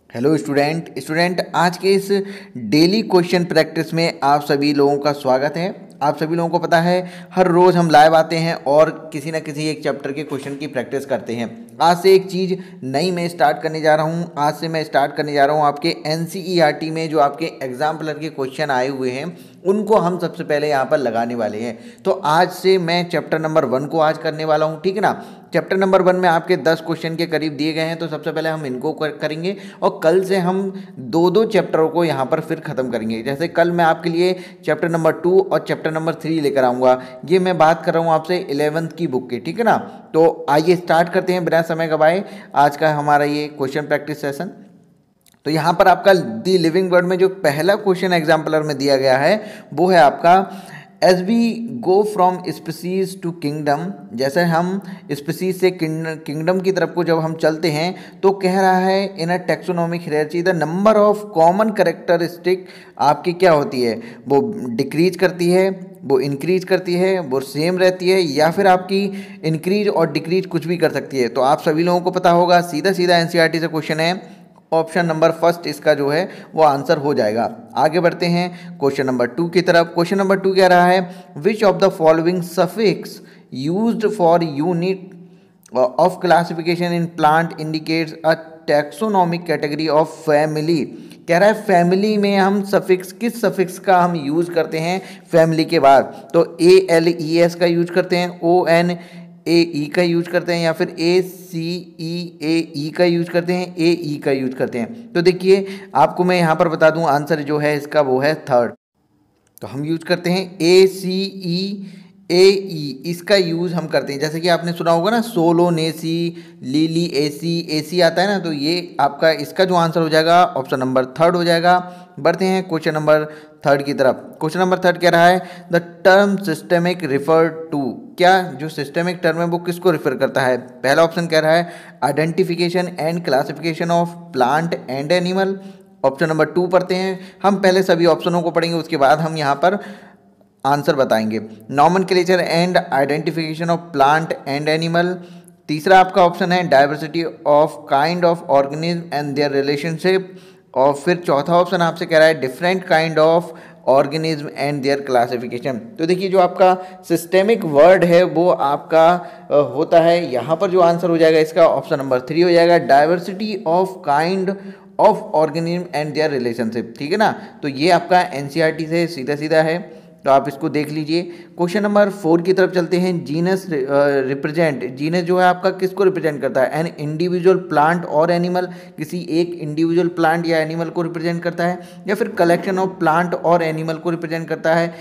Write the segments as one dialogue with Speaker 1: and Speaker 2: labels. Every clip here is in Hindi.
Speaker 1: हेलो स्टूडेंट आज के इस डेली क्वेश्चन प्रैक्टिस में आप सभी लोगों का स्वागत है। आप सभी लोगों को पता है हर रोज़ हम लाइव आते हैं और किसी ना किसी एक चैप्टर के क्वेश्चन की प्रैक्टिस करते हैं। आज से एक चीज़ नई मैं स्टार्ट करने जा रहा हूँ। आज से मैं स्टार्ट करने जा रहा हूँ आपके एनसीईआरटी में जो आपके एग्जाम्पलर के क्वेश्चन आए हुए हैं उनको हम सबसे पहले यहाँ पर लगाने वाले हैं। तो आज से मैं चैप्टर नंबर 1 को आज करने वाला हूँ, ठीक है ना। चैप्टर नंबर 1 में आपके 10 क्वेश्चन के करीब दिए गए हैं, तो सबसे पहले हम इनको करेंगे और कल से हम दो चैप्टरों को यहाँ पर फिर ख़त्म करेंगे। जैसे कल मैं आपके लिए चैप्टर नंबर 2 और चैप्टर नंबर 3 लेकर आऊँगा। ये मैं बात कर रहा हूँ आपसे 11th की बुक की, ठीक है ना। तो आइए स्टार्ट करते हैं बिना समय गवाए आज का हमारा ये क्वेश्चन प्रैक्टिस सेशन। तो यहाँ पर आपका दी लिविंग वर्ड में जो पहला क्वेश्चन एग्जाम्पलर में दिया गया है वो है आपका as we go from species to kingdom. जैसे हम स्पीसीज से किंगडम की तरफ को जब हम चलते हैं तो कह रहा है in a taxonomic hierarchy the number of common characteristic आपकी क्या होती है, वो डिक्रीज करती है, वो इंक्रीज करती है, वो सेम रहती है, या फिर आपकी इंक्रीज और डिक्रीज कुछ भी कर सकती है। तो आप सभी लोगों को पता होगा सीधा सीधा एनसीईआरटी से क्वेश्चन है, ऑप्शन नंबर फर्स्ट इसका जो है वो आंसर हो जाएगा। आगे बढ़ते हैं क्वेश्चन नंबर 2 की तरफ। क्वेश्चन नंबर 2 कह रहा है which of the following suffix used for unit of classification in plant indicates a taxonomic category of family. कह रहा है फैमिली में हम सफिक्स किस सफिक्स का हम यूज करते हैं फैमिली के बाद। तो ALES का यूज करते हैं, ONAE का यूज करते हैं, या फिर ACEAE का यूज करते हैं, AE का यूज करते हैं। तो देखिए आपको मैं यहाँ पर बता दूँ आंसर जो है इसका वो है थर्ड। तो हम यूज करते हैं ACEAE, इसका यूज़ हम करते हैं। जैसे कि आपने सुना होगा ना सोलोनेसी, लीली एसी आता है ना, तो ये आपका इसका जो आंसर हो जाएगा ऑप्शन नंबर थर्ड हो जाएगा। बढ़ते हैं क्वेश्चन नंबर 3 की तरफ। क्वेश्चन नंबर 3 कह रहा है the term systemic refer to. क्या जो सिस्टेमिक टर्म है वो किसको रिफर करता है। पहला ऑप्शन कह रहा है identification and classification of plant and animal. Option number 2 पढ़ते हैं। हम पहले सभी ऑप्शनों को पढ़ेंगे, उसके बाद हम यहाँ पर आंसर बताएंगे। Nomenclature and identification of plant and animal. तीसरा आपका ऑप्शन है diversity of kind of organism and their relationship. और फिर चौथा ऑप्शन आपसे कह रहा है different kind of organism and there classification. तो देखिए जो आपका सिस्टेमिक वर्ड है वो आपका होता है, यहाँ पर जो आंसर हो जाएगा इसका ऑप्शन नंबर 3 हो जाएगा, diversity of kind of organism and their relationship, ठीक है ना। तो ये आपका एनसीईआरटी से सीधा सीधा है, तो आप इसको देख लीजिए। क्वेश्चन नंबर 4 की तरफ चलते हैं। जीनस रिप्रेजेंट, जीनस जो है आपका किसको रिप्रेजेंट करता है, एन इंडिविजुअल प्लांट और एनिमल, किसी एक इंडिविजुअल प्लांट या एनिमल को रिप्रेजेंट करता है, या फिर कलेक्शन ऑफ प्लांट और एनिमल को रिप्रेजेंट करता है।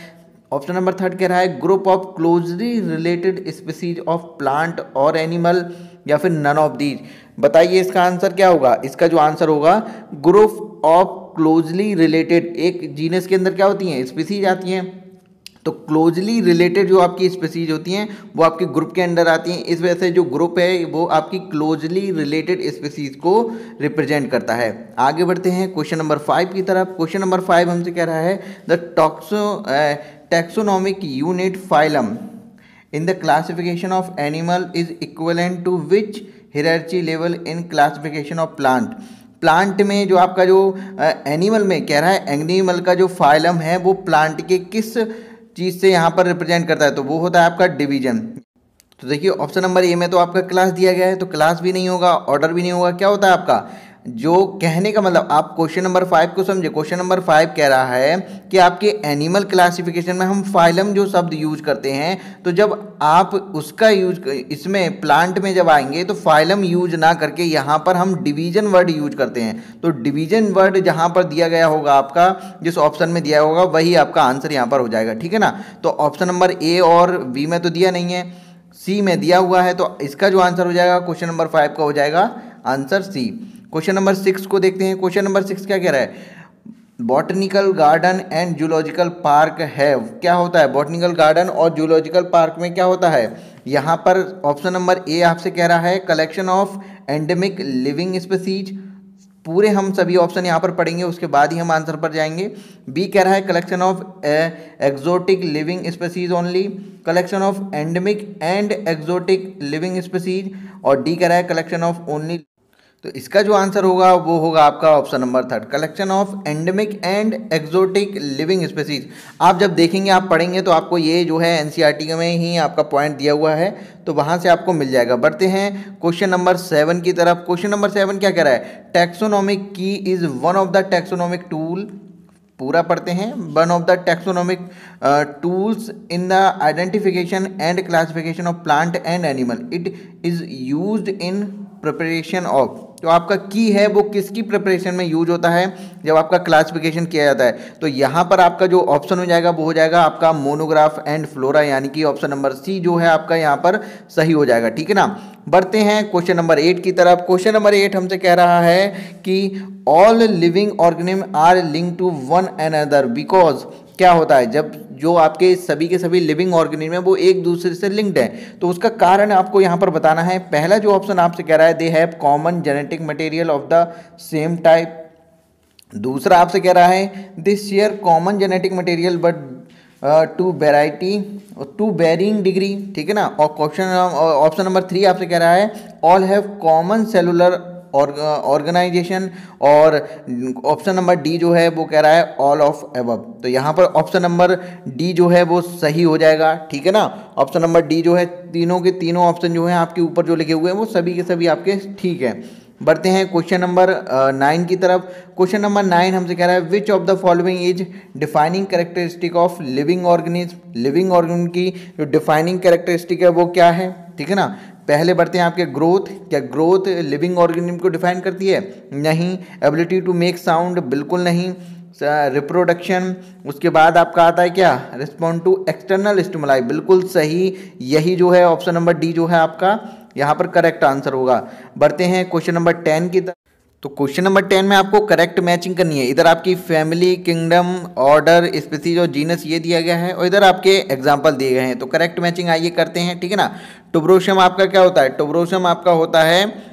Speaker 1: ऑप्शन नंबर 3 कह रहा है group of closely related species of plant और एनिमल, या फिर नन ऑफ दीज। बताइए इसका आंसर क्या होगा। इसका जो आंसर होगा ग्रुप ऑफ क्लोजली रिलेटेड। एक जीनस के अंदर क्या होती हैं, स्पीसीज आती हैं, तो क्लोजली रिलेटेड जो आपकी स्पीसीज होती हैं वो आपके ग्रुप के अंडर आती हैं। इस वजह से जो ग्रुप है वो आपकी क्लोजली रिलेटेड स्पीसीज को रिप्रेजेंट करता है। आगे बढ़ते हैं क्वेश्चन नंबर 5 की तरफ। क्वेश्चन नंबर 5 हमसे कह रहा है the taxonomic unit phylum in the classification of animal is equivalent to which hierarchy level in classification of plant. Plant में जो आपका जो एनिमल में कह रहा है एनिमल का जो फाइलम है वो प्लांट के किस चीज़ से यहाँ पर रिप्रेजेंट करता है, तो वो होता है आपका डिवीजन। तो देखिए ऑप्शन नंबर ए में तो आपका क्लास दिया गया है, तो क्लास भी नहीं होगा, ऑर्डर भी नहीं होगा, क्या होता है आपका जो कहने का मतलब। आप क्वेश्चन नंबर 5 को समझे। क्वेश्चन नंबर 5 कह रहा है कि आपके एनिमल क्लासिफिकेशन में हम फाइलम जो शब्द यूज करते हैं, तो जब आप उसका यूज इसमें प्लांट में जब आएंगे तो फाइलम यूज ना करके यहाँ पर हम डिवीजन वर्ड यूज करते हैं। तो डिवीजन वर्ड जहाँ पर दिया गया होगा आपका, जिस ऑप्शन में दिया होगा वही आपका आंसर यहाँ पर हो जाएगा, ठीक है ना। तो ऑप्शन नंबर ए और बी में तो दिया नहीं है, सी में दिया हुआ है, तो इसका जो आंसर हो जाएगा क्वेश्चन नंबर 5 का हो जाएगा आंसर सी। क्वेश्चन नंबर 6 को देखते हैं। क्वेश्चन नंबर 6 क्या कह रहा है, botanical garden and zoological park है। क्या होता है बॉटनिकल गार्डन और जूलॉजिकल पार्क में क्या होता है। यहाँ पर ऑप्शन नंबर ए आपसे कह रहा है collection of endemic living species. पूरे हम सभी ऑप्शन यहाँ पर पढ़ेंगे, उसके बाद ही हम आंसर पर जाएंगे। बी कह रहा है collection of exotic living species only, collection of endemic and exotic living species, और डी कह रहा है कलेक्शन ऑफ ओनली तो इसका जो आंसर होगा वो होगा आपका option number third, collection of endemic and exotic living species. आप जब देखेंगे, आप पढ़ेंगे तो आपको ये जो है एनसीईआरटी में ही आपका पॉइंट दिया हुआ है, तो वहाँ से आपको मिल जाएगा। बढ़ते हैं क्वेश्चन नंबर 7 की तरफ। क्वेश्चन नंबर 7 क्या कह रहा है, टैक्सोनॉमिक की is one of the taxonomic tool, पूरा पढ़ते हैं, one of the taxonomic tools in the identification and classification of plant and animal, it is used in preparation of. तो आपका की है वो किसकी प्रिपरेशन में यूज होता है, जब आपका क्लासिफिकेशन किया जाता है। तो यहाँ पर आपका जो ऑप्शन हो जाएगा वो हो जाएगा आपका मोनोग्राफ एंड फ्लोरा, यानी कि ऑप्शन नंबर सी जो है आपका यहाँ पर सही हो जाएगा, ठीक है ना। बढ़ते हैं क्वेश्चन नंबर 8 की तरफ। क्वेश्चन नंबर 8 हमसे कह रहा है कि all living organism are link to one another because, क्या होता है जब जो आपके सभी के सभी लिविंग ऑर्गेनिज्म है वो एक दूसरे से लिंक्ड है, तो उसका कारण आपको यहाँ पर बताना है। पहला जो ऑप्शन आपसे कह रहा है, they have common genetic material of the same type. दूसरा आपसे कह रहा है, they share common genetic material but to variety to varying degree, ठीक है ना। और क्वेश्चन ऑप्शन नंबर 3 आपसे कह रहा है, all have common cellular organisation. और ऑप्शन नंबर डी जो है वो कह रहा है ऑल ऑफ एबव। तो यहाँ पर ऑप्शन नंबर डी जो है वो सही हो जाएगा, ठीक है ना। ऑप्शन नंबर डी जो है, तीनों के तीनों ऑप्शन जो है आपके ऊपर जो लिखे हुए हैं वो सभी के सभी आपके ठीक है। बढ़ते हैं क्वेश्चन नंबर 9 की तरफ। क्वेश्चन नंबर 9 हमसे कह रहा है, which of the following is defining characteristic of living organism. Living organism की जो डिफाइनिंग कैरेक्टरिस्टिक है वो क्या है, ठीक है ना। पहले बढ़ते हैं आपके ग्रोथ, क्या ग्रोथ लिविंग ऑर्गेनिज्म को डिफाइन करती है, नहीं। एबिलिटी टू मेक साउंड, बिल्कुल नहीं। रिप्रोडक्शन, उसके बाद आपका आता है क्या, रिस्पॉन्ड टू एक्सटर्नल स्टिमुलाई, बिल्कुल सही। यही जो है ऑप्शन नंबर डी जो है आपका यहाँ पर करेक्ट आंसर होगा। बढ़ते हैं क्वेश्चन नंबर 10 की तरफ। तो क्वेश्चन नंबर 10 में आपको करेक्ट मैचिंग करनी है। इधर आपकी फैमिली, किंगडम, ऑर्डर, स्पीसीज और जीनस ये दिया गया है, और इधर आपके एग्जाम्पल दिए गए हैं। तो करेक्ट मैचिंग आइए करते हैं, ठीक है ना। टुब्रोशियम आपका क्या होता है, टुब्रोशियम आपका होता है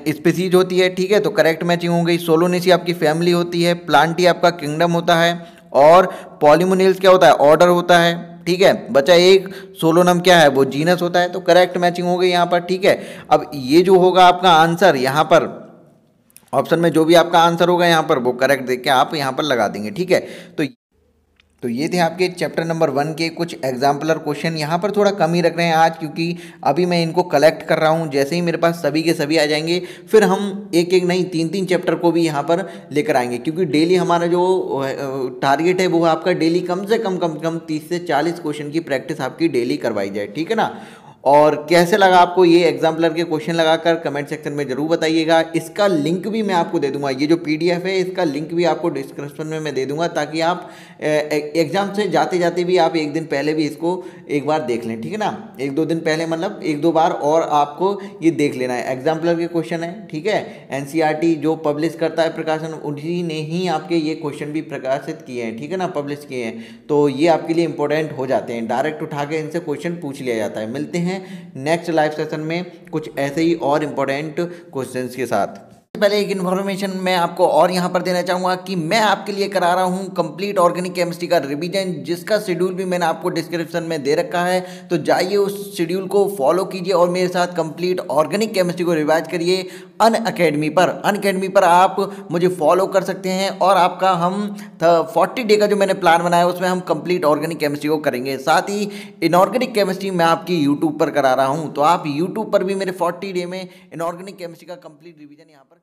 Speaker 1: स्पीसीज होती है, ठीक है। तो करेक्ट मैचिंग हो गई। सोलोनेसी आपकी फैमिली होती है, प्लांटी आपका किंगडम होता है, और पॉलीमोनियल्स क्या होता है, ऑर्डर होता है, ठीक है। बचा एक, सोलोनम क्या है, वो जीनस होता है। तो करेक्ट मैचिंग हो गई यहाँ पर, ठीक है। अब ये जो होगा आपका आंसर, यहाँ पर ऑप्शन में जो भी आपका आंसर होगा यहाँ पर वो करेक्ट देख के आप यहाँ पर लगा देंगे, ठीक है। तो ये थे आपके चैप्टर नंबर 1 के कुछ एग्जाम्पलर क्वेश्चन। यहाँ पर थोड़ा कम ही रख रहे हैं आज, क्योंकि अभी मैं इनको कलेक्ट कर रहा हूँ। जैसे ही मेरे पास सभी के सभी आ जाएंगे, फिर हम एक एक नहीं 3-3 चैप्टर को भी यहाँ पर लेकर आएंगे, क्योंकि डेली हमारा जो टारगेट है वो आपका डेली कम से कम 30 से 40 क्वेश्चन की प्रैक्टिस आपकी डेली करवाई जाए, ठीक है ना। और कैसे लगा आपको ये एग्जाम्पलर के क्वेश्चन लगाकर कमेंट सेक्शन में जरूर बताइएगा। इसका लिंक भी मैं आपको दे दूंगा, ये जो पीडीएफ है इसका लिंक भी आपको डिस्क्रिप्शन में मैं दे दूंगा, ताकि आप एग्जाम से जाते जाते भी आप एक दिन पहले भी इसको एक बार देख लें, ठीक है ना। 1-2 दिन पहले, मतलब 1-2 बार और आपको ये देख लेना है। एग्जाम्पलर के क्वेश्चन है, ठीक है। एनसीईआरटी जो पब्लिश करता है प्रकाशन, उन्हीं ने ही आपके ये क्वेश्चन भी प्रकाशित किए हैं, ठीक है ना, पब्लिश किए हैं। तो ये आपके लिए इंपॉर्टेंट हो जाते हैं, डायरेक्ट उठा के इनसे क्वेश्चन पूछ लिया जाता है। मिलते हैं नेक्स्ट लाइव सेशन में कुछ ऐसे ही और इम्पोर्टेंट क्वेश्चंस के साथ। पहले एक इन्फॉर्मेशन मैं आपको और यहाँ पर देना चाहूँगा कि मैं आपके लिए करा रहा हूँ कंप्लीट ऑर्गेनिक केमिस्ट्री का रिवीजन, जिसका शेड्यूल भी मैंने आपको डिस्क्रिप्शन में दे रखा है। तो जाइए उस शेड्यूल को फॉलो कीजिए और मेरे साथ कंप्लीट ऑर्गेनिक केमिस्ट्री को रिवाइज करिए अनअकैडमी पर आप मुझे फॉलो कर सकते हैं। और आपका हम 40 डे का जो मैंने प्लान बनाया उसमें हम कंप्लीट ऑर्गेनिक केमिस्ट्री को करेंगे। साथ ही इनऑर्गेनिक केमिस्ट्री मैं आपकी यूट्यूब पर करा रहा हूँ, तो आप यूट्यूब पर भी मेरे 40 डे में इनऑर्गेनिक केमिस्ट्री का कंप्लीट रिवीजन यहाँ पर